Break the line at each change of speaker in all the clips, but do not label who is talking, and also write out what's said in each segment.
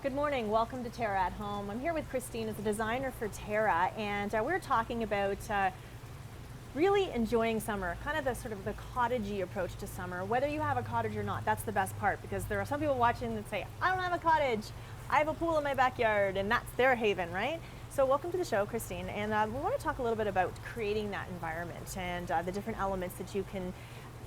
Good morning, welcome to TERRA at Home. I'm here with Kristine as a designer for TERRA, and we're talking about really enjoying summer, kind of the cottagey approach to summer. Whether you have a cottage or not, that's the best part, because there are some people watching that say, I don't have a cottage, I have a pool in my backyard, and that's their haven, right? So welcome to the show, Kristine, and we want to talk a little bit about creating that environment and the different elements that you can,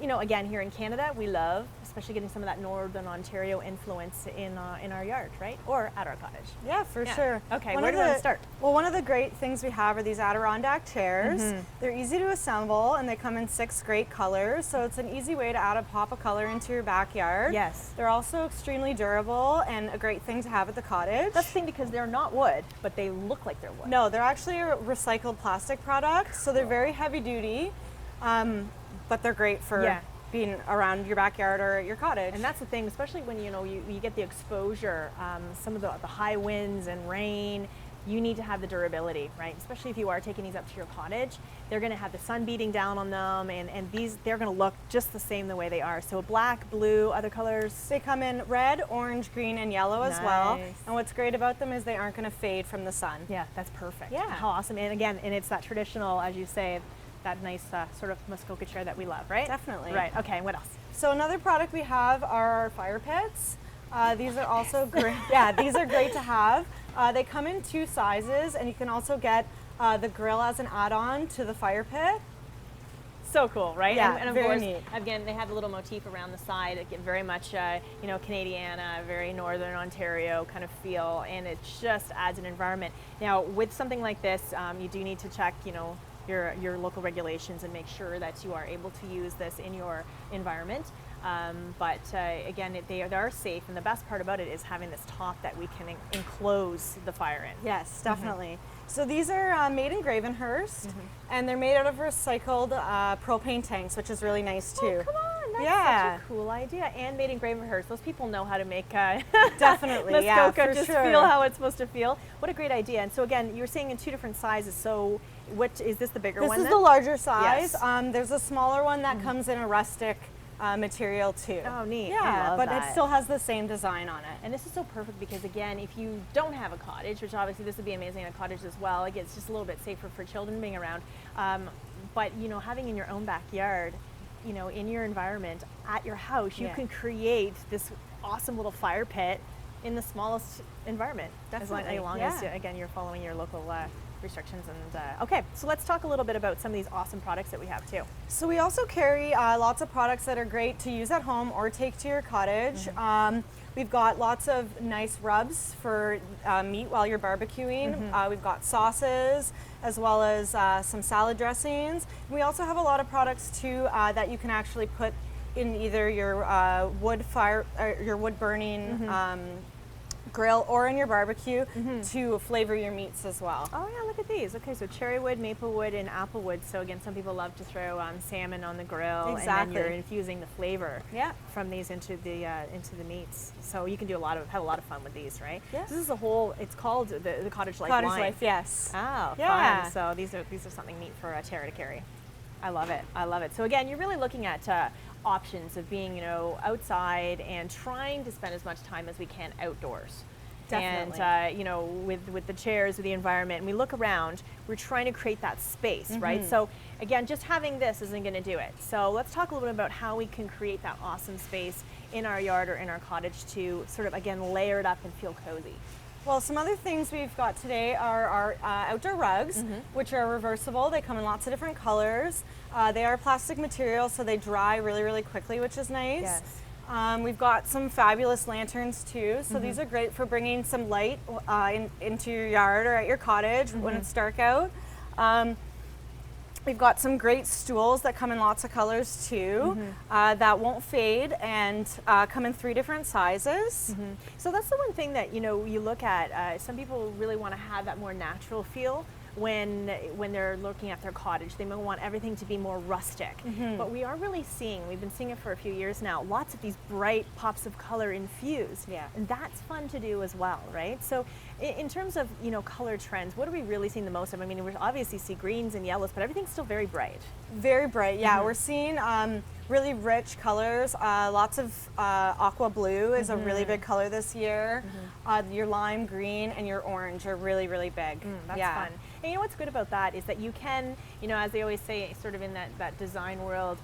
again, here in Canada, we love, especially getting some of that Northern Ontario influence in our yard, right? Or at our cottage.
Yeah, for sure.
Okay, where do we want to start?
Well, one of the great things we have are these Adirondack chairs. They're easy to assemble, and they come in 6 great colors, so it's an easy way to add a pop of color into your backyard.
Yes.
They're also extremely durable and a great thing to have at the cottage.
That's the thing, because they're not wood, but they look like they're wood.
No, they're actually a recycled plastic product, so they're very heavy duty. But they're great for being around your backyard or at your cottage.
And that's the thing, especially when you get the exposure, some of the high winds and rain, you need to have the durability, right? Especially if you are taking these up to your cottage, they're going to have the sun beating down on them, and they're going to look just the same the way they are. So black, blue, other colors.
They come in red, orange, green, and yellow as well. And what's great about them is they aren't going to fade from the sun.
Yeah, that's perfect.
Yeah.
How awesome. And again, it's that traditional, as you say, that nice sort of Muskoka chair that we love, right?
Definitely.
Right, okay, and what else?
So another product we have are our fire pits. These are also great. Yeah, these are great to have. They come in 2 sizes, and you can also get the grill as an add-on to the fire pit.
So cool, right?
Yeah,
and of
very
course,
neat.
Again, they have the little motif around the side. It get very much, Canadiana, very Northern Ontario kind of feel, and it just adds an environment. Now, with something like this, you do need to check, your local regulations and make sure that you are able to use this in your environment. But again, they are safe, and the best part about it is having this top that we can enclose the fire in.
Yes, definitely. So these are made in Gravenhurst, and they're made out of recycled propane tanks, which is really nice too.
Oh, come on, that's such a cool idea. And made in Gravenhurst. Those people know how to make
definitely,
Muskoka just
sure.
feel how it's supposed to feel. What a great idea. And so again, you were saying in 2 different sizes. So what is this, the bigger one?
This is
then?
the larger size.
Yes.
There's a smaller one that comes in a rustic material too.
Oh, neat.
Yeah, but
that.
it still has the same design on it.
And this is so perfect because, again, if you don't have a cottage, which obviously this would be amazing in a cottage as well, again, it's just a little bit safer for children being around. But, having in your own backyard, in your environment, at your house, you can create this awesome little fire pit in the smallest environment.
Definitely.
As long as, again, you're following your local restrictions. And okay, so let's talk a little bit about some of these awesome products that we have too.
So we also carry lots of products that are great to use at home or take to your cottage. We've got lots of nice rubs for meat while you're barbecuing. We've got sauces, as well as some salad dressings. We also have a lot of products too that you can actually put in either your wood fire, or your wood burning grill, or in your barbecue to flavor your meats as well.
Oh yeah, look at these. Okay, so cherry wood, maple wood, and apple wood. So again, some people love to throw salmon on the grill,
Exactly.
and then you're infusing the flavor from these into the meats. So you can do have a lot of fun with these, right?
Yes.
This is a whole. It's called the Cottage Life
Cottage
line.
Life, yes.
Oh,
Yeah.
fun. So these are something neat for TERRA to carry. I love it. I love it. So again, you're really looking at options of being, outside and trying to spend as much time as we can outdoors.
Definitely.
And with the chairs, with the environment, and we look around, we're trying to create that space, right? So again, just having this isn't going to do it. So let's talk a little bit about how we can create that awesome space in our yard or in our cottage to sort of, again, layer it up and feel cozy.
Well, some other things we've got today are our outdoor rugs, which are reversible. They come in lots of different colors. They are plastic material, so they dry really, really quickly, which is nice.
Yes.
We've got some fabulous lanterns too, so these are great for bringing some light into your yard or at your cottage when it's dark out. We've got some great stools that come in lots of colors too, that won't fade, and come in 3 different sizes.
So that's the one thing that you look at. Some people really want to have that more natural feel when they're looking at their cottage. They may want everything to be more rustic. But we are really we've been seeing it for a few years now, lots of these bright pops of color infused.
Yeah.
And that's fun to do as well, right? So in terms of, color trends, what are we really seeing the most of? I mean, we obviously see greens and yellows, but everything's still very bright.
Very bright, yeah. We're seeing really rich colors. Lots of aqua blue is a really big color this year. Your lime green and your orange are really, really big.
That's fun. And you know what's good about that is that you can, you know, as they always say, sort of in that design world,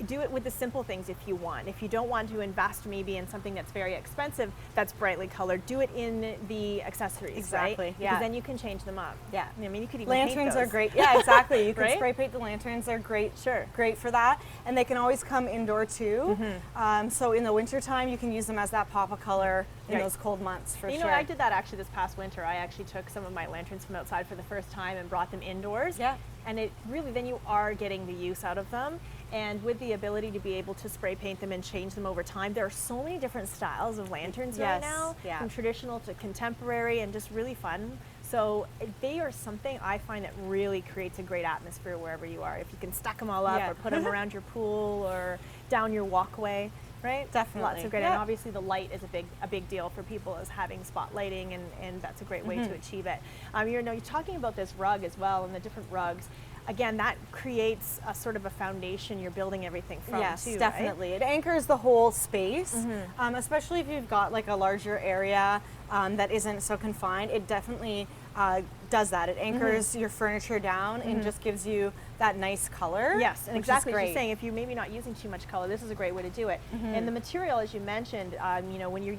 do it with the simple things if you want. If you don't want to invest maybe in something that's very expensive, that's brightly colored, do it in the accessories,
Exactly,
right?
yeah.
Because then you can change them up.
Yeah.
I mean, you could even
Lanterns
paint
are
those.
great. Yeah, exactly. You can
Right?
spray paint the lanterns. They're great.
Sure.
Great for that. And they can always come indoor too. So in the wintertime, you can use them as that pop of color in
Right.
those cold months for
You
sure.
know, I did that actually this past winter. I actually took some of my lanterns from outside for the first time and brought them indoors.
Yeah.
And it really, then you are getting the use out of them. And with the ability to be able to spray paint them and change them over time, there are so many different styles of lanterns right
Yes,
now,
yeah.
from traditional to contemporary and just really fun. So they are something I find that really creates a great atmosphere wherever you are. If you can stack them all up
Yeah.
or put them around your pool or down your walkway. Right?
Definitely.
Lots of great,
Yeah.
and obviously the light is a big deal for people, as having spot lighting, and that's a great way to achieve it. You're talking about this rug as well, and the different rugs. Again, that creates a sort of a foundation you're building everything from.
Yes,
too,
definitely.
Right?
It anchors the whole space, especially if you've got like a larger area that isn't so confined. It definitely does that. It anchors your furniture down and just gives you that nice color.
Yes, and
which is
exactly as
great.
you're saying, if you're maybe not using too much color, this is a great way to do it. And the material, as you mentioned, when you're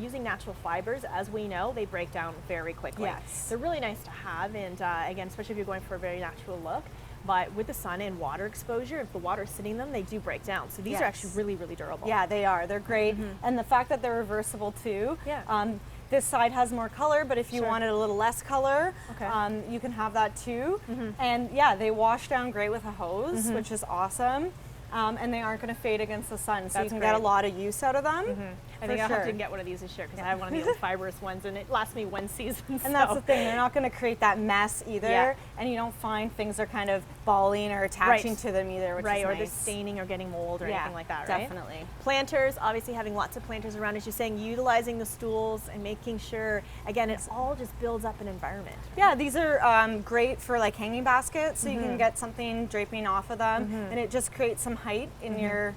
using natural fibers, as we know, they break down very quickly.
Yes.
They're really nice to have, and again, especially if you're going for a very natural look. But with the sun and water exposure, if the water is hitting them, they do break down. So these are actually really, really durable.
Yeah, they are. They're great. And the fact that they're reversible too.
Yeah.
This side has more color, but if you
Sure.
wanted a little less color,
Okay.
you can have that too. And yeah, they wash down great with a hose, which is awesome. And they aren't going to fade against the sun, so you
That's
can get a
great.
lot of use out of them.
I think I'll
sure.
have to get one of these this year because I have one of the old fibrous ones, and it lasts me one season.
And that's the thing, they're not going to create that mess either,
Yeah.
and you don't find things are kind of balling or attaching
Right.
to them either, which
Right,
is
or
nice.
the staining or getting mold or
Yeah,
anything like that, right?
definitely.
Planters, obviously having lots of planters around, as you're saying, utilizing the stools and making sure, again, it all just builds up an environment.
Yeah, these are great for like hanging baskets, so you can get something draping off of them, and it just creates some height in your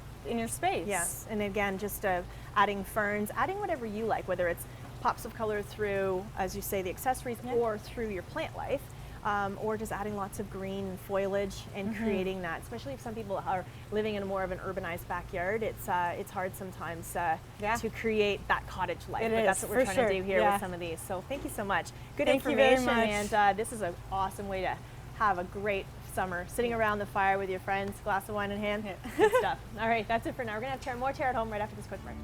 space.
Yes, and again, just adding ferns, adding whatever you like, whether it's pops of color through, as you say, the accessories, or through your plant life, or just adding lots of green foliage and creating that. Especially if some people are living in more of an urbanized backyard, it's hard sometimes to create that cottage life.
It
but
is,
that's what we're
for
trying to
sure.
do here
Yeah.
with some of these. So thank you so much. Good
Thank you very
information,
much.
and this is an awesome way to have a great summer, sitting around the fire with your friends, glass of wine in hand. Good stuff. All right, that's it for now. We're going to have more Terra at Home right after this quick break.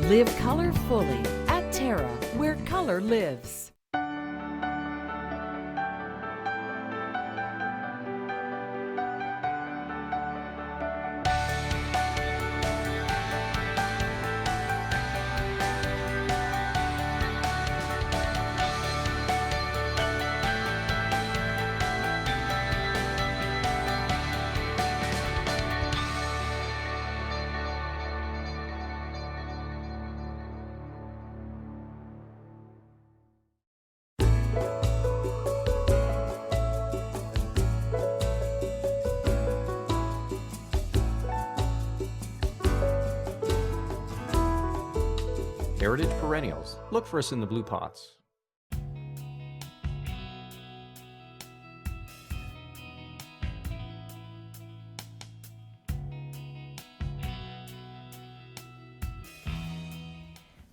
Live color fully at Terra, where color lives.
Heritage perennials. Look for us in the blue pots.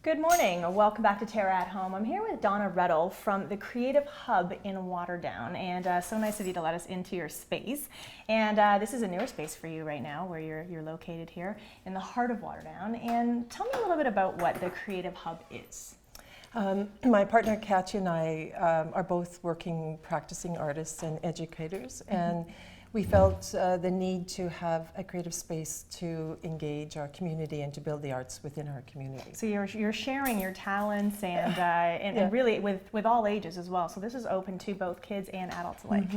Good morning, welcome back to Terra at Home. I'm here with Donna Reddle from the Creative Hub in Waterdown, and so nice of you to let us into your space. And this is a newer space for you right now, where you're located here in the heart of Waterdown. And tell me a little bit about what the Creative Hub is.
My partner Katya and I are both working practicing artists and educators, and we felt the need to have a creative space to engage our community and to build the arts within our community.
So you're sharing your talents and really with all ages as well. So this is open to both kids and adults alike.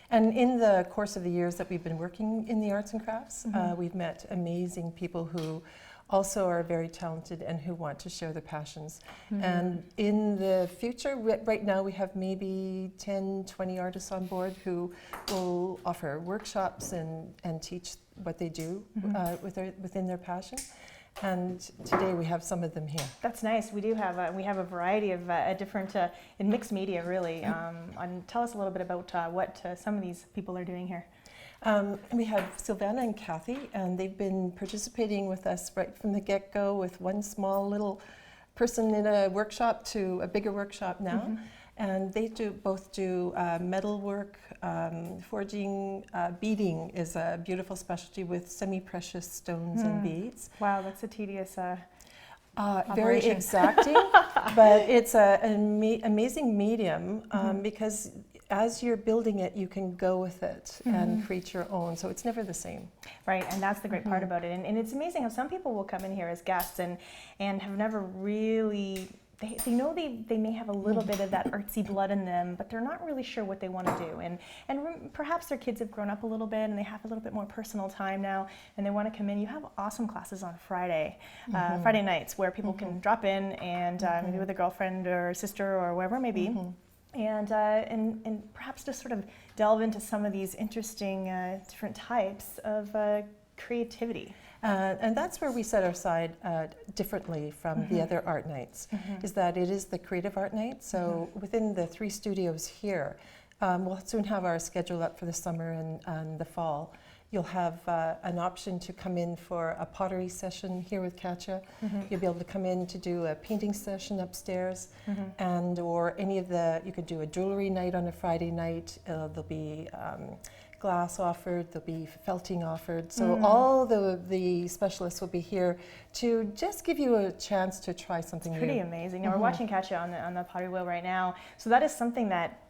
And in the course of the years that we've been working in the arts and crafts, we've met amazing people who also are very talented and who want to share their passions. And in the future, right now we have maybe 10, 20 artists on board who will offer workshops and teach what they do within their passion. And today we have some of them here.
That's nice. We do have a variety of different in mixed media, really. And tell us a little bit about what some of these people are doing here.
We have Silvana and Kathy, and they've been participating with us right from the get-go, with one small little person in a workshop to a bigger workshop now. And they both do metal work, forging, beading is a beautiful specialty with semi-precious stones and beads.
Wow, that's a tedious
very
operation.
exacting, but it's an amazing medium because as you're building it, you can go with it and create your own, so it's never the same.
Right, and that's the great part about it. And it's amazing how some people will come in here as guests and have never really, they know they may have a little bit of that artsy blood in them, but they're not really sure what they want to do. And perhaps their kids have grown up a little bit and they have a little bit more personal time now and they want to come in. You have awesome classes on Friday nights where people can drop in and maybe with a girlfriend or sister or wherever it may be. And perhaps just sort of delve into some of these interesting different types of creativity.
And that's where we set our side differently from the other art nights, is that it is the creative art night. So within the 3 studios here, we'll soon have our schedule up for the summer and the fall. You'll have an option to come in for a pottery session here with Katja. You'll be able to come in to do a painting session upstairs, and or any of you could do a jewelry night on a Friday night. There'll be glass offered, there'll be felting offered. So all the specialists will be here to just give you a chance to try something new.
Pretty amazing. Now we're watching Katja on the pottery wheel right now. So that is something that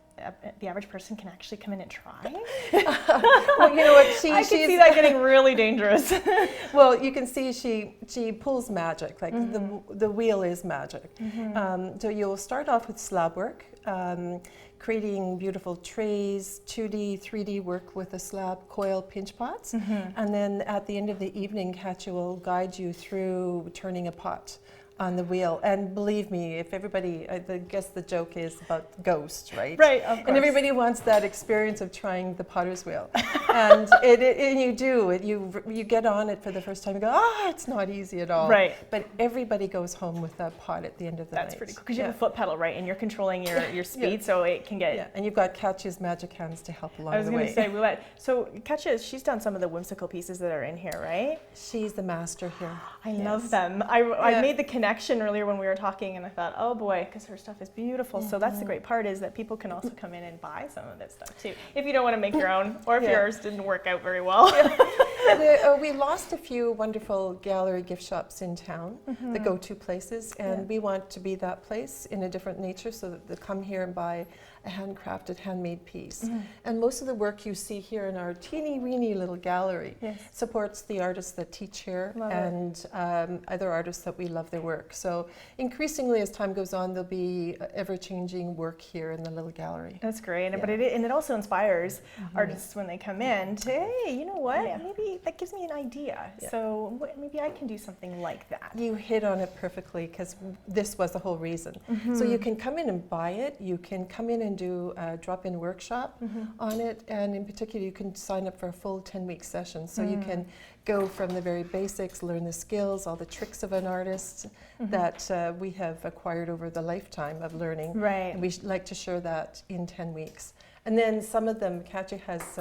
the average person can actually come in and try.
Well, you know what?
I can see that getting really dangerous.
Well, you can see she pulls magic. Like the wheel is magic. So you'll start off with slab work, creating beautiful trays, 2D, 3D work with the slab coil pinch pots, and then at the end of the evening, Katja will guide you through turning a pot on the wheel. And believe me, if everybody, I guess the joke is about ghosts, right?
Right, of course.
And everybody wants that experience of trying the potter's wheel. And and you do, you get on it for the first time, you go, it's not easy at all.
Right.
But everybody goes home with that pot at the end of the night.
That's pretty cool, because you have a foot pedal, right? And you're controlling your speed, so it can get...
Yeah, and you've got Katja's magic hands to help along the way.
I was going to say, so Katja, she's done some of the whimsical pieces that are in here, right?
She's the master here.
I love them. I made the connection earlier when we were talking, and I thought, oh boy, because her stuff is beautiful. So that's the great part, is that people can also come in and buy some of this stuff too, if you don't want to make your own, or if yours didn't work out very well.
We lost a few wonderful gallery gift shops in town, the go-to places, and we want to be that place in a different nature, so that they come here and buy a handcrafted, handmade piece. And most of the work you see here in our teeny-weeny little gallery supports the artists that teach here and other artists that we love their work. So increasingly, as time goes on, there'll be ever-changing work here in the little gallery.
That's great, but it also inspires artists when they come in to, hey, you know what, maybe that gives me an idea. So maybe I can do something like that.
You hit on it perfectly, because this was the whole reason. So you can come in and buy it, you can come in and do a drop-in workshop on it, and in particular you can sign up for a full 10-week session, so you can go from the very basics, learn the skills, all the tricks of an artist that we have acquired over the lifetime of learning.
Right.
And we like to share that in 10 weeks. And then some of them, Katja has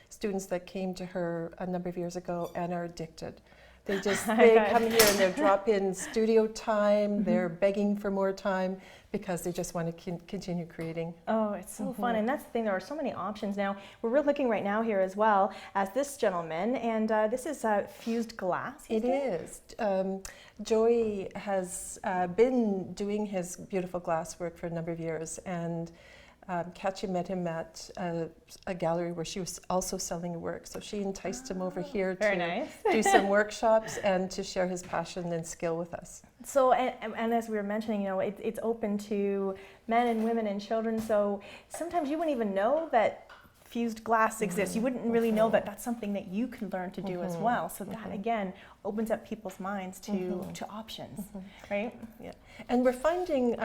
students that came to her a number of years ago and are addicted. They come here and they're drop-in studio time, they're begging for more time because they just want to continue creating.
Oh, it's so fun, and that's the thing, there are so many options now. We're looking right now here as well as this gentleman, and this is fused glass.
It is. Joey has been doing his beautiful glass work for a number of years, and Katya met him at a gallery where she was also selling work, so she enticed him over here
Very
to
nice.
do some workshops and to share his passion and skill with us.
So, and as we were mentioning, you know, it's open to men and women and children, so sometimes you wouldn't even know that fused glass exists. You wouldn't really know that that's something that you can learn to do as well. So that, again, opens up people's minds to options, right?
Yeah, and we're finding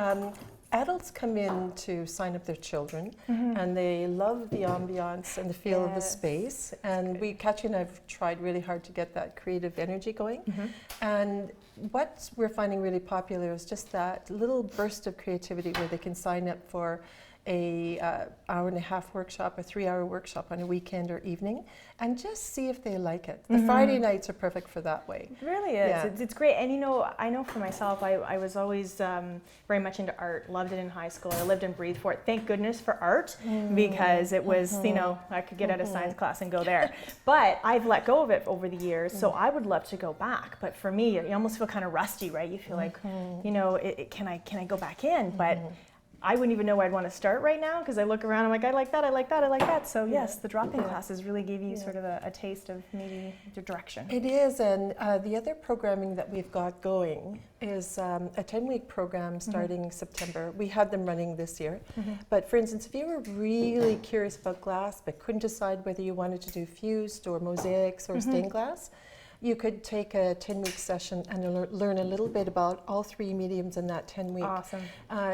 adults come in to sign up their children, and they love the ambiance and the feel of the space. And Katya and I have tried really hard to get that creative energy going. And what we're finding really popular is just that little burst of creativity where they can sign up for a hour-and-a-half workshop, a 3-hour workshop on a weekend or evening, and just see if they like it. The Friday nights are perfect for that way.
It really is.
Yeah.
It's great. And you know, I know for myself, I was always very much into art, loved it in high school. I lived and breathed for it. Thank goodness for art, because it was, you know, I could get out of science class and go there. But I've let go of it over the years, so I would love to go back. But for me, you almost feel kind of rusty, right? You feel like, you know, can I go back in? But I wouldn't even know where I'd want to start right now, because I look around, I'm like, I like that, I like that, I like that. So yes, the drop-in classes really gave you sort of a taste of maybe the direction.
It is, and the other programming that we've got going is a 10-week program starting September. We had them running this year. But for instance, if you were really curious about glass but couldn't decide whether you wanted to do fused or mosaics or stained glass, you could take a 10-week session and learn a little bit about all 3 mediums in that 10 weeks.
Awesome.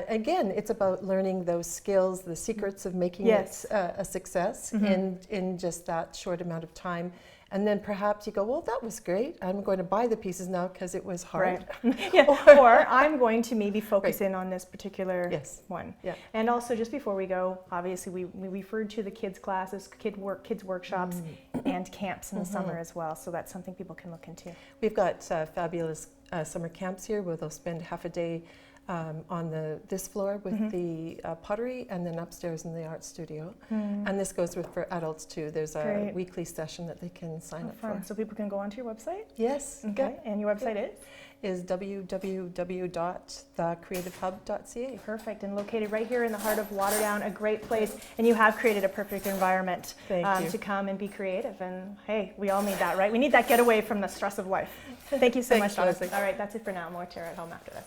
Again, it's about learning those skills, the secrets of making it a success in just that short amount of time. And then perhaps you go, well, that was great. I'm going to buy the pieces now because it was hard.
Right. Or I'm going to maybe focus in on this particular one.
Yeah.
And also, just before we go, obviously we referred to the kids classes, kids workshops, and camps in the summer as well. So that's something people can look into.
We've got fabulous summer camps here where they'll spend half a day on this floor with the pottery, and then upstairs in the art studio. And this goes for adults too. There's a weekly session that they can sign up for.
So people can go onto your website?
Yes.
Okay. And your website
is www.thecreativehub.ca.
Perfect, and located right here in the heart of Waterdown, a great place, and you have created a perfect environment to come and be creative, and hey, we all need that, right? We need that getaway from the stress of life. Thank you so much, Donna. All right, that's it for now. More TERRA at Home after this.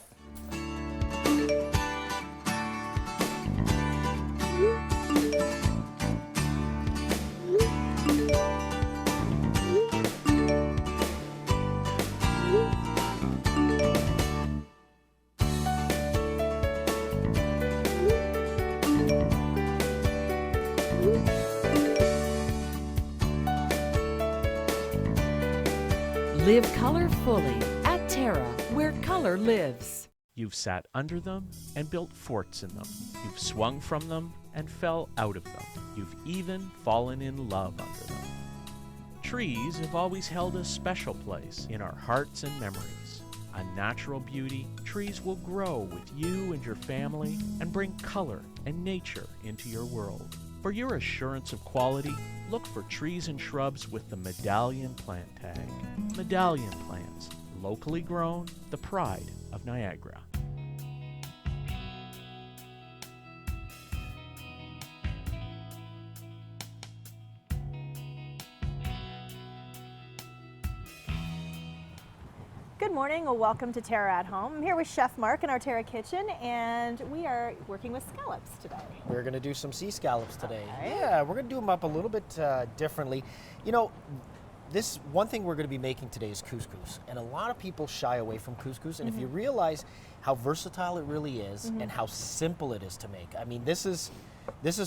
Live color fully at TERRA, where color lives.
You've sat under them and built forts in them. You've swung from them and fell out of them. You've even fallen in love under them. Trees have always held a special place in our hearts and memories. A natural beauty, trees will grow with you and your family and bring color and nature into your world. For your assurance of quality, look for trees and shrubs with the Medallion plant tag. Medallion plants, locally grown, the pride of Niagara.
Good morning, well, welcome to TERRA at Home. I'm here with Chef Mark in our TERRA kitchen, and we are working with scallops today.
We're going to do some sea scallops today.
Okay.
Yeah, we're going to do them up a little bit differently. You know, this one thing we're going to be making today is couscous, and a lot of people shy away from couscous, and if you realize how versatile it really is and how simple it is to make, I mean, this is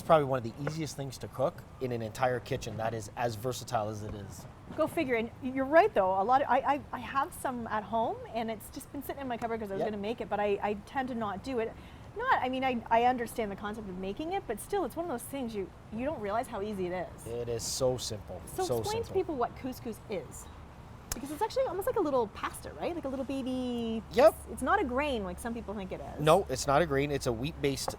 probably one of the easiest things to cook in an entire kitchen that is as versatile as it is.
Go figure. And you're right, though. I have some at home, and it's just been sitting in my cupboard because I was going to make it, but I tend to not do it. I understand the concept of making it, but still, it's one of those things you don't realize how easy it is.
It is so simple.
So explain to people what couscous is. Because it's actually almost like a little pasta, right? Like a little baby.
Yep.
It's not a grain like some people think it is.
No, it's not a grain. It's a wheat-based.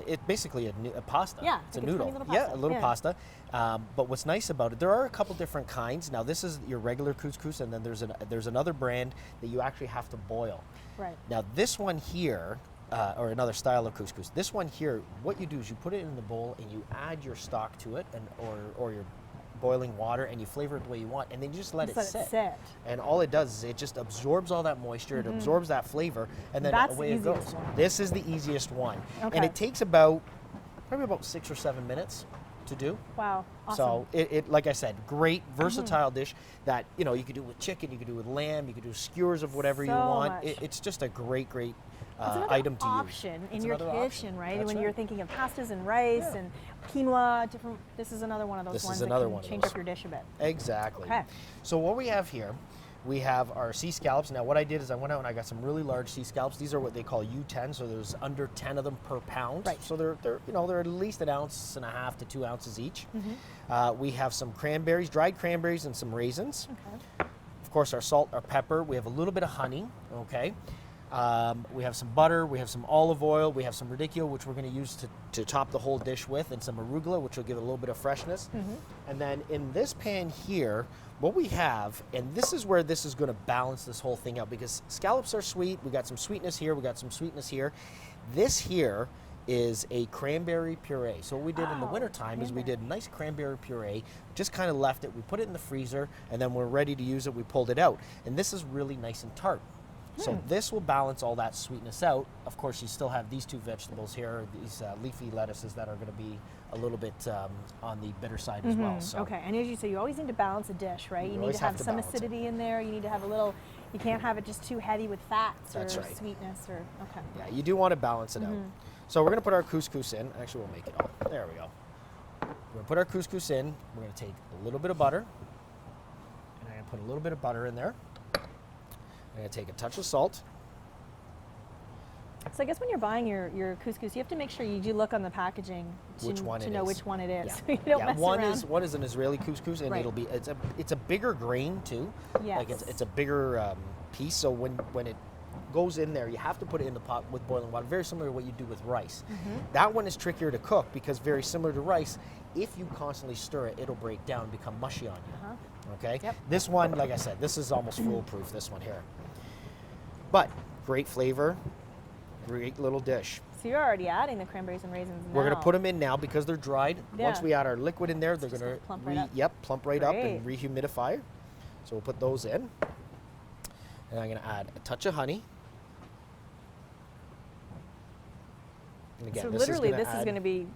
It's basically a pasta.
Yeah,
it's a
like a
noodle.
tiny little pasta.
Yeah, a little pasta. But what's nice about it, there are a couple different kinds. Now, this is your regular couscous, and then there's another brand that you actually have to boil.
Right.
Now, this one here or another style of couscous. This one here, what you do is you put it in the bowl and you add your stock to it, and or your boiling water, and you flavor it the way you want, and then you just let it sit. And all it does is it just absorbs all that moisture, it absorbs that flavor, and then
That's
away
the
it goes.
easiest one.
This is the easiest one.
Okay.
And it takes probably about 6 or 7 minutes to do.
Wow, awesome.
So it like I said, great versatile dish that you could do with chicken, you could do with lamb, you could do skewers of whatever you
So
want.
much.
It's just a great
It's another
item to use.
option in
It's
your
another
kitchen,
option.
right?
That's
When you're thinking of pastas and rice and quinoa, different. This is another one of those
This is
ones
another
that
one
can
of
change
those.
up your dish a bit.
Exactly.
Okay.
So what we have here, we have our sea scallops. Now what I did is I went out and I got some really large sea scallops. These are what they call U10, so there's under 10 of them per pound.
Right.
So they're at least 1.5 ounces to 2 ounces each.
Mm-hmm.
We have some cranberries, dried cranberries, and some raisins.
Okay.
Of course, our salt, our pepper. We have a little bit of honey. Okay. We have some butter, we have some olive oil, we have some radicchio, which we're going to use to top the whole dish with, and some arugula, which will give it a little bit of freshness. And then in this pan here, what we have, and this is where this is going to balance this whole thing out, because scallops are sweet, we got some sweetness here, we got some sweetness here. This here is a cranberry puree. So what we did in the wintertime is we did a nice cranberry puree, just kind of left it, we put it in the freezer, and then we're ready to use it, we pulled it out. And this is really nice and tart. So this will balance all that sweetness out. Of course, you still have these two vegetables here, these leafy lettuces that are going to be a little bit on the bitter side as well. So
Okay, and as you say, you always need to balance a dish, right?
You
You need
always
to have
have to
some
balance it.
acidity in there. You need to have a little. You can't have it just too heavy with fats
That's
or
right.
sweetness or. Okay.
yeah, you do want to balance it out. So we're going to put our couscous in. Actually, we'll make it all. There we go. We're going to put our couscous in. We're going to take a little bit of butter, and I'm going to put a little bit of butter in there. I'm going to take a touch of salt.
So I guess when you're buying your couscous, you have to make sure you do look on the packaging to,
Which one
to
it
know
is.
which one it is.
Yeah.
You don't
Yeah,
mess
one
around.
is an Israeli couscous, and
Right.
it's a bigger grain too. Like
Yes.
it's a bigger piece. So when it goes in there, you have to put it in the pot with boiling water, very similar to what you do with rice. That one is trickier to cook because very similar to rice, if you constantly stir it, it'll break down, become mushy on you. Okay.
Yep.
This one, like I said, this is almost foolproof. This one here, but great flavor, great little dish.
So you're already adding the cranberries and raisins.
We're going to
now.
put them in now because they're dried. Once
Yeah.
we add our liquid in there, they're
just
going to
gonna plump right up.
plump right up and
Great.
rehumidify. So we'll put those in. And I'm going to add a touch of honey. And again,
So
this
literally,
is
this is going to be,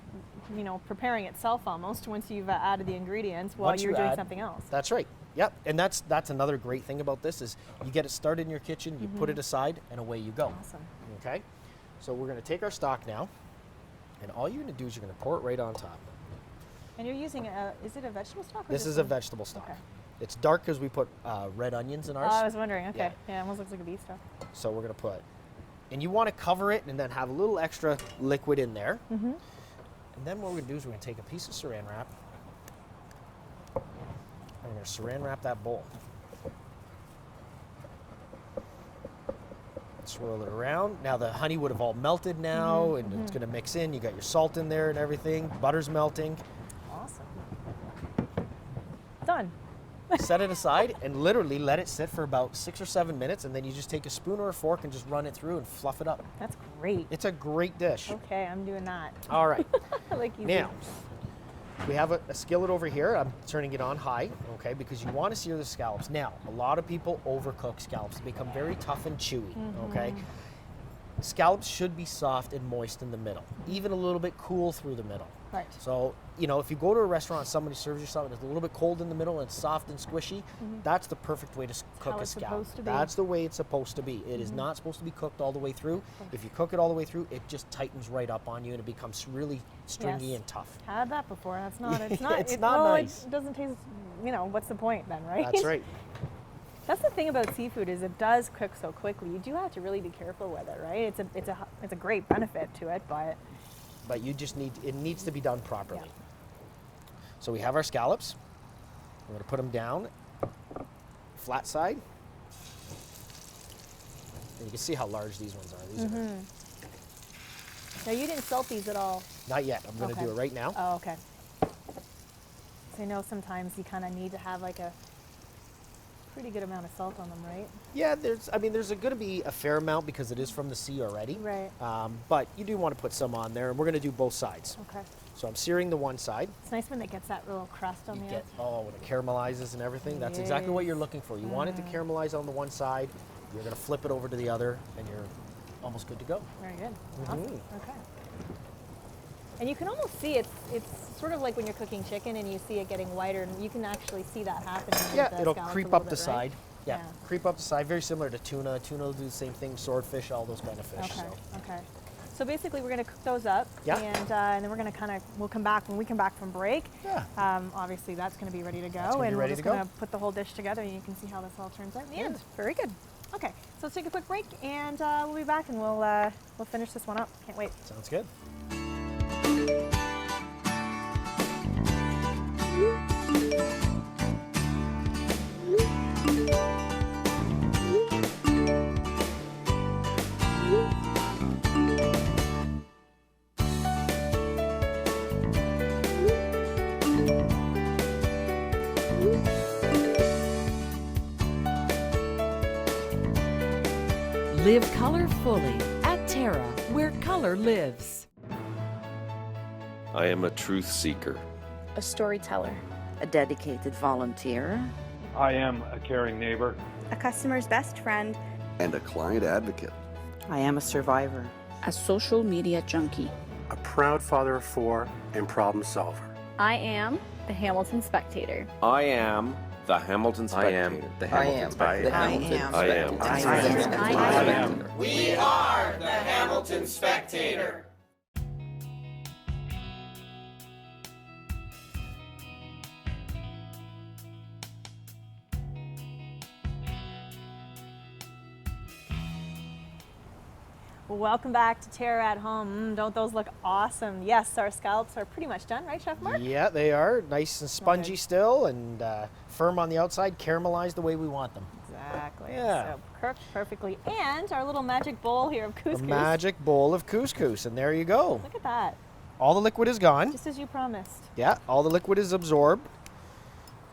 preparing itself almost once you've added the ingredients while
Once
you're
you
doing
add-
something else.
That's right. Yep. And that's another great thing about this is you get it started in your kitchen, you put it aside, and away you go.
Awesome.
Okay. So we're going to take our stock now, and all you're going to do is you're going to pour it right on top.
And you're using is it a vegetable stock? Or
This
just
is a vegetable stock.
Okay.
It's dark because we put red onions in
Oh,
ours.
I was wondering. Okay.
Yeah.
Yeah, it almost looks like a beef stock.
So we're going to put, and you want to cover it and then have a little extra liquid in there. And then what we're going to do is we're going to take a piece of saran wrap, and we're going to saran wrap that bowl. Swirl it around. Now the honey would have all melted now, and it's going to mix in. You got your salt in there and everything. Butter's melting.
Awesome. Done.
Set it aside and literally let it sit for about 6 or 7 minutes, and then you just take a spoon or a fork and just run it through and fluff it up.
That's great.
It's a great dish.
Okay, I'm doing that.
All right.
I like easy.
Now, we have a skillet over here. I'm turning it on high, okay, because you want to sear the scallops. Now, a lot of people overcook scallops. They become very tough and chewy, okay? Scallops should be soft and moist in the middle, even a little bit cool through the middle.
Right.
So, if you go to a restaurant, somebody serves you something that's a little bit cold in the middle and it's soft and squishy, that's the perfect way to cook
how
a
it's
scallop.
supposed to be.
That's the way it's supposed to be. It is not supposed to be cooked all the way through. If you cook it all the way through, it just tightens right up on you and it becomes really stringy
Yes.
and tough.
Had that before. That's not. It's not.
It's not nice.
It doesn't taste. What's the point then, right?
That's right.
That's the thing about seafood is it does cook so quickly. You do have to really be careful with it, right? It's a great benefit to it, but
But it needs to be done properly.
Yeah.
So we have our scallops. We're going to put them down, flat side. And you can see how large these ones are. These are
now you didn't salt these at all.
not yet. I'm going to
Okay.
do it right now.
Oh, okay. So I know sometimes you kind of need to have like a pretty good amount of salt on them, right?
Yeah, there's going to be a fair amount because it is from the sea already.
Right.
But you do want to put some on there, and we're going to do both sides.
Okay.
So I'm searing the one side.
It's nice when it gets that little crust on
You
the
get,
outside.
when it caramelizes and everything. That's exactly what you're looking for. You want it to caramelize on the one side. You're going to flip it over to the other, and you're almost good to go.
Very good. Awesome. Okay. And you can almost see it's sort of like when you're cooking chicken and you see it getting whiter, and you can actually see that happening. with
Yeah,
the
it'll
scallops a
creep
little
up the
bit, right?
side. Yeah, creep up the side. Very similar to tuna. Tuna will do the same thing. Swordfish, all those kind of fish.
Okay.
So.
Okay. So basically, we're going to cook those up,
Yeah.
and then we're going to we'll come back when we come back from break.
Yeah.
Obviously, that's going to be ready to go,
That's gonna be
and
ready
we're
to
just
go.
going to put the whole dish together, and you can see how this all turns out in the end. Very good. Okay, so let's take a quick break, and we'll be back, and we'll finish this one up. Can't wait.
Sounds good.
Live color fully at Terra, where color lives.
I am a truth seeker.
A storyteller.
A dedicated volunteer.
I am a caring neighbor.
A customer's best friend.
And a client advocate.
I am a survivor.
A social media junkie.
A proud father of four and problem solver.
I am the Hamilton Spectator.
I am the Hamilton Spectator.
I am the Hamilton Spectator.
I am.
We are the Hamilton Spectator.
Welcome back to Terra at Home. Don't those look awesome? Yes, our scallops are pretty much done, right, Chef Mark?
Yeah, they are nice and spongy still, and firm on the outside, caramelized the way we want them.
Exactly.
Yeah.
So cooked perfectly. And our little magic bowl here of couscous.
A magic bowl of couscous, and there you go.
Look at that.
All the liquid is gone.
Just as you promised.
Yeah, all the liquid is absorbed.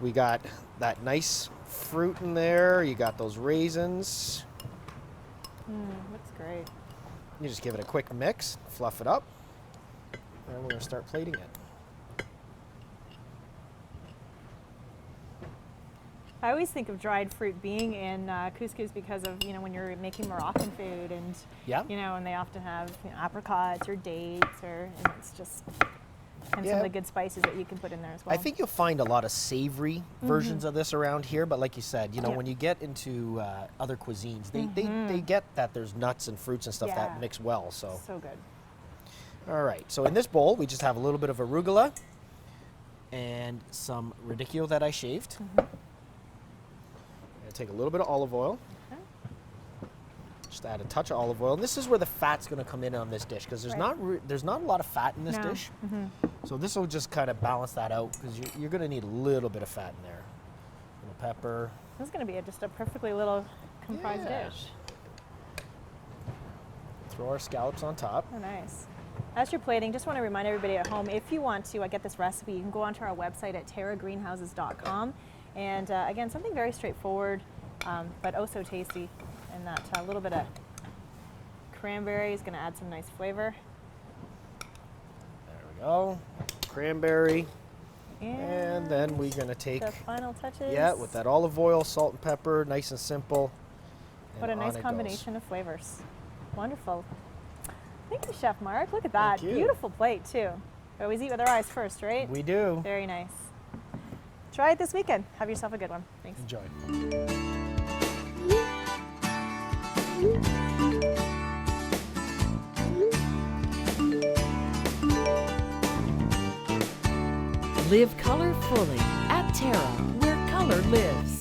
We got that nice fruit in there. You got those raisins.
Looks great.
You just give it a quick mix, fluff it up, and we're going to start plating it.
I always think of dried fruit being in couscous because of, when you're making Moroccan food and, and they often have apricots or dates and it's just some of the good spices that you can put in there as well.
I think you'll find a lot of savory versions of this around here, but like you said, when you get into other cuisines, they get that there's nuts and fruits and stuff that mix well. So
good.
All right, so in this bowl, we just have a little bit of arugula and some radicchio that I shaved. Take a little bit of olive oil. Okay. Just add a touch of olive oil. And this is where the fat's going to come in on this dish because there's not a lot of fat in this dish. So this will just kind of balance that out because you're going to need a little bit of fat in there. A little pepper.
This is going to be just a perfectly little comprised dish.
Throw our scallops on top.
Oh, nice. As you're plating, just want to remind everybody at home, if you want to get this recipe, you can go onto our website at terragreenhouses.com. And again, something very straightforward, but oh so tasty. And that little bit of cranberry is going to add some nice flavor.
There we go. Cranberry. And then we're going to take
the final touches.
Yeah, with that olive oil, salt and pepper, nice and simple.
What a nice combination of flavors. Wonderful. Thank you, Chef Mark. Look at that. Beautiful plate, too. We always eat with our eyes first, right?
We do.
Very nice. Try it this weekend. Have yourself a good one. Thanks.
Enjoy.
Live color fully at Terra, where color lives.